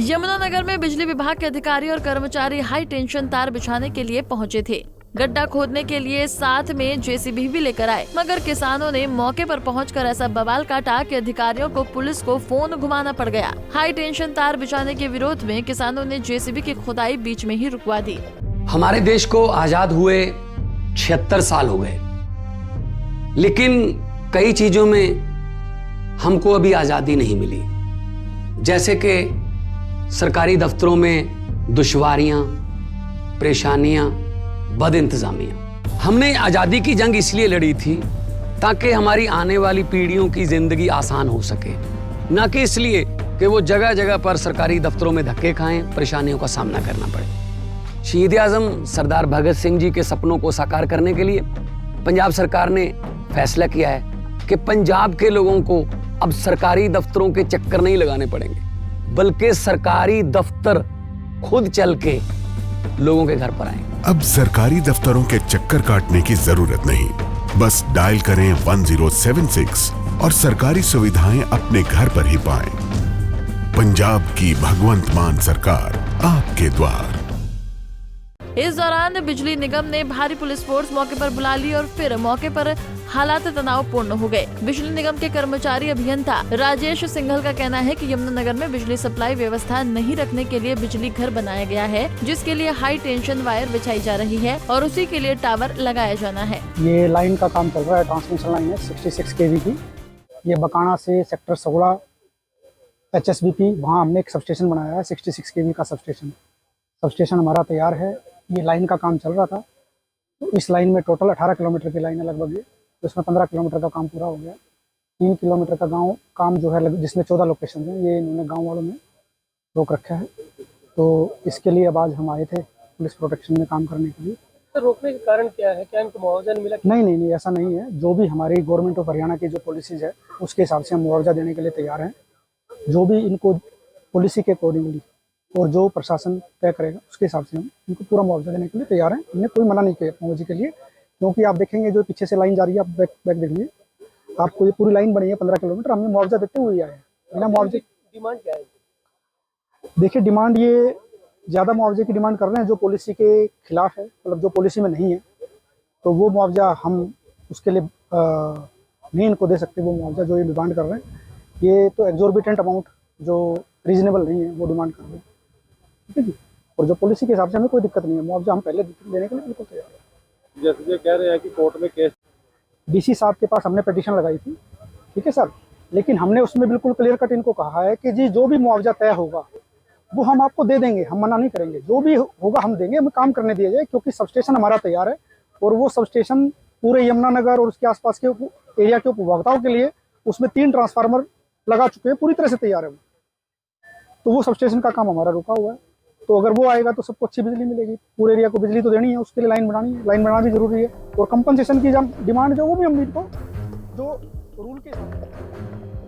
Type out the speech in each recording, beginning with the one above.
यमुनानगर में बिजली विभाग के अधिकारी और कर्मचारी हाई टेंशन तार बिछाने के लिए पहुंचे थे। गड्ढा खोदने के लिए साथ में जेसीबी भी लेकर आए, मगर किसानों ने मौके पर पहुंचकर ऐसा बवाल काटा कि अधिकारियों को पुलिस को फोन घुमाना पड़ गया। हाई टेंशन तार बिछाने के विरोध में किसानों ने जेसीबी की खुदाई बीच में ही रुकवा दी। हमारे देश को आजाद हुए 76 साल हो गए, लेकिन कई चीजों में हमको अभी आजादी नहीं मिली। जैसे कि सरकारी दफ्तरों में दुश्वारियां, परेशानियां, बदइंतजामियां। हमने आजादी की जंग इसलिए लड़ी थी ताकि हमारी आने वाली पीढ़ियों की जिंदगी आसान हो सके, ना कि इसलिए कि वो जगह जगह पर सरकारी दफ्तरों में धक्के खाएं, परेशानियों का सामना करना पड़े। शहीद आजम सरदार भगत सिंह जी के सपनों को साकार करने के लिए पंजाब सरकार ने फैसला किया है कि पंजाब के लोगों को अब सरकारी दफ्तरों के चक्कर नहीं लगाने पड़ेंगे, बल्कि सरकारी दफ्तर खुद चल के लोगों के घर पर आएंगे। अब सरकारी दफ्तरों के चक्कर काटने की जरूरत नहीं, बस डायल करें 1076 और सरकारी सुविधाएं अपने घर पर ही पाएं। पंजाब की भगवंत मान सरकार आपके द्वार। इस दौरान बिजली निगम ने भारी पुलिस फोर्स मौके पर बुला ली और फिर मौके पर हालात तनावपूर्ण हो गए। बिजली निगम के कर्मचारी अभियंता राजेश सिंघल का कहना है कि यमुनानगर में बिजली सप्लाई व्यवस्था नहीं रखने के लिए बिजली घर बनाया गया है, जिसके लिए हाई टेंशन वायर बिछाई जा रही है और उसी के लिए टावर लगाया जाना है। ये लाइन का काम चल रहा है, ट्रांसमिशन लाइन है 66 kV की। ये बकाना से सेक्टर 16 HSBP, वहाँ हमने एक सबस्टेशन बनाया है 66 kV का सबस्टेशन। सबस्टेशन हमारा तैयार है। ये लाइन का काम चल रहा था, तो इस लाइन में टोटल 18 किलोमीटर की लाइन है लगभग। ये तो इसमें 15 किलोमीटर का काम पूरा हो गया। 3 किलोमीटर का गांव काम जो है, जिसमें 14 लोकेशन हैं, ये इन्होंने गांव वालों ने रोक रखा है। तो इसके लिए अब आज हम आए थे पुलिस प्रोटेक्शन में काम करने के लिए। तो रोकने का कारण क्या है? क्या इनको मुआवजा नहीं मिला? नहीं, ऐसा नहीं है। जो भी हमारी गवर्नमेंट ऑफ हरियाणा की जो पॉलिसीज है, उसके हिसाब से हम मुआवजा देने के लिए तैयार हैं। जो भी इनको पॉलिसी के अकॉर्डिंगली और जो प्रशासन तय करेगा उसके हिसाब से हम इनको पूरा मुआवजा देने के लिए तैयार हैं। हमने कोई मना नहीं किया मुआवजे के लिए, क्योंकि आप देखेंगे जो पीछे से लाइन जा रही है, आप बैक देख लीजिए, आपको ये पूरी लाइन बनी है 15 किलोमीटर। हमने मुआवजा देते हुए आए हैं बिना मुआवजे। डिमांड क्या है? देखिए, डिमांड ये ज़्यादा मुआवजे की डिमांड कर रहे हैं जो पॉलिसी के खिलाफ है, मतलब जो पॉलिसी में नहीं है, तो वो मुआवजा हम उसके लिए नहीं इनको दे सकते। वो मुआवजा जो ये डिमांड कर रहे हैं, ये तो एग्जॉर्बिटेंट अमाउंट जो रीजनेबल नहीं है वो डिमांड कर रहे हैं, ठीक है जी। और जो पॉलिसी के हिसाब से हमें कोई दिक्कत नहीं है, मुआवजा हम पहले देने के लिए बिल्कुल तैयार है। जैसे ये कह रहे हैं कि कोर्ट में केस, डीसी साहब के पास हमने पिटीशन लगाई थी, ठीक है सर, लेकिन हमने उसमें बिल्कुल क्लियर कट इनको कहा है कि जी जो भी मुआवजा तय होगा वो हम आपको दे देंगे, हम मना नहीं करेंगे। जो भी होगा हम देंगे, हमें काम करने दिया जाए, क्योंकि सबस्टेशन हमारा तैयार है और वो सबस्टेशन पूरे यमुनानगर और उसके आसपास के एरिया के उपभोक्ताओं के लिए उसमें 3 ट्रांसफार्मर लगा चुके हैं, पूरी तरह से तैयार है वो। तो वो सबस्टेशन का काम हमारा रुका हुआ है। तो अगर वो आएगा तो सबको अच्छी बिजली मिलेगी, पूरे एरिया को बिजली तो देनी है, उसके लिए लाइन बनानी है, लाइन बनाना भी जरूरी है। और कंपनसेशन की डिमांड जो वो भी हम इनको जो रूल के हिसाब से।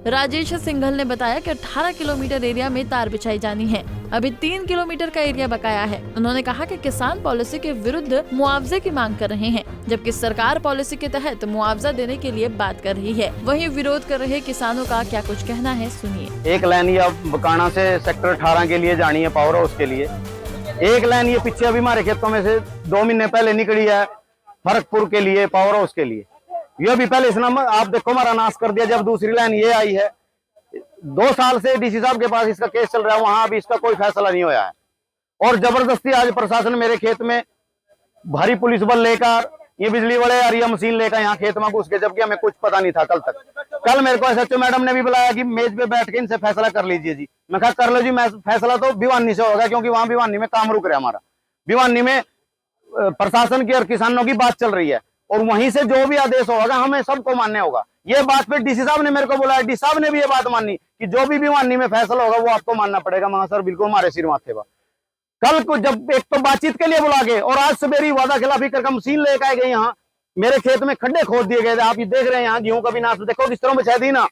राजेश सिंघल ने बताया कि 18 किलोमीटर एरिया में तार बिछाई जानी है, अभी 3 किलोमीटर का एरिया बकाया है। उन्होंने कहा कि किसान पॉलिसी के विरुद्ध मुआवजे की मांग कर रहे हैं, जबकि सरकार पॉलिसी के तहत मुआवजा देने के लिए बात कर रही है। वहीं विरोध कर रहे किसानों का क्या कुछ कहना है, सुनिए। एक लाइन ये बकाना से सेक्टर 18 के लिए जानी है पावर हाउस के लिए। एक लाइन ये पीछे अभी हमारे खेतों में से 2 महीने पहले निकली है फरकपुर के लिए, पावर हाउस के लिए। ये भी पहले इसने आप देखो हमारा नाश कर दिया। जब दूसरी लाइन ये आई है, 2 साल से डीसी साहब के पास इसका केस चल रहा है, वहां अभी इसका कोई फैसला नहीं हुआ है। और जबरदस्ती आज प्रशासन मेरे खेत में भारी पुलिस बल लेकर, ये बिजली वाले अरिया मशीन लेकर यहाँ खेत में घुस के, जबकि हमें कुछ पता नहीं था कल तक। कल मेरे को एसएचओ मैडम ने भी बुलाया कि मेज पे बैठ के इनसे फैसला कर लीजिए जी। मैं कहा कर लो जी, मैं फैसला तो भिवानी से होगा, क्योंकि वहां भिवानी में काम रुक रहा है हमारा। भिवानी में प्रशासन की और किसानों की बात चल रही है, और वहीं से जो भी आदेश होगा हमें सबको मानने होगा। ये बात पे डीसी साहब ने मेरे को बुलाया, डीसी साहब ने भी ये बात मानी कि जो भी भिवानी में फैसला होगा वो आपको मानना पड़ेगा। महा सर बिल्कुल हमारे सिर माथे पर। कल को जब एक तो बातचीत के लिए बुला के, और आज सवेरे वादा खिलाफी करके मशीन लेकर आए गए, यहाँ मेरे खेत में खड्डे खोद दिए गए थे। आप ये देख रहे हैं, यहाँ गेहूं का भी नाश देखो किस तरह बिछा दी ना,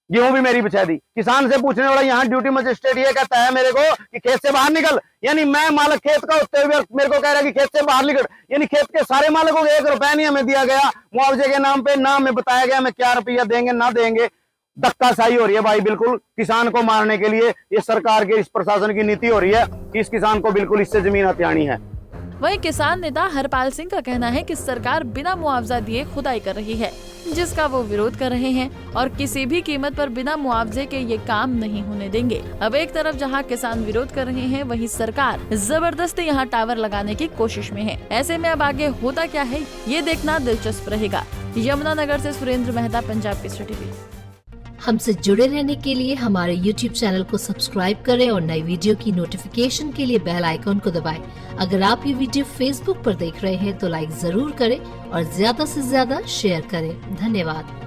गेहूं भी मेरी बिछा दी। किसान से पूछने वाला यहाँ ड्यूटी मजिस्ट्रेट ये कहता है मेरे को कि खेत से बाहर निकल, यानी मैं मालिक खेत का होते हुए मेरे को कह रहा है कि खेत से बाहर निकल, यानी खेत के सारे मालिकों को 1 रुपया नहीं हमें दिया गया मुआवजे के नाम पे, ना हमें बताया गया हमें क्या रुपया देंगे ना देंगे। धक्काशाही हो रही है भाई, बिल्कुल किसान को मारने के लिए ये सरकार के इस प्रशासन की नीति हो रही है कि इस किसान को बिल्कुल इससे जमीन हथियानी है। वहीं किसान नेता हरपाल सिंह का कहना है कि सरकार बिना मुआवजा दिए खुदाई कर रही है, जिसका वो विरोध कर रहे हैं और किसी भी कीमत पर बिना मुआवजे के ये काम नहीं होने देंगे। अब एक तरफ जहां किसान विरोध कर रहे हैं, वहीं सरकार जबरदस्ती यहां टावर लगाने की कोशिश में है। ऐसे में अब आगे होता क्या है, ये देखना दिलचस्प रहेगा। यमुनानगर से सुरेंद्र मेहता, पंजाब केसरी टीवी। हमसे जुड़े रहने के लिए हमारे YouTube चैनल को सब्सक्राइब करें और नई वीडियो की नोटिफिकेशन के लिए बेल आइकॉन को दबाएं। अगर आप ये वीडियो Facebook पर देख रहे हैं तो लाइक जरूर करें और ज्यादा से ज्यादा शेयर करें। धन्यवाद।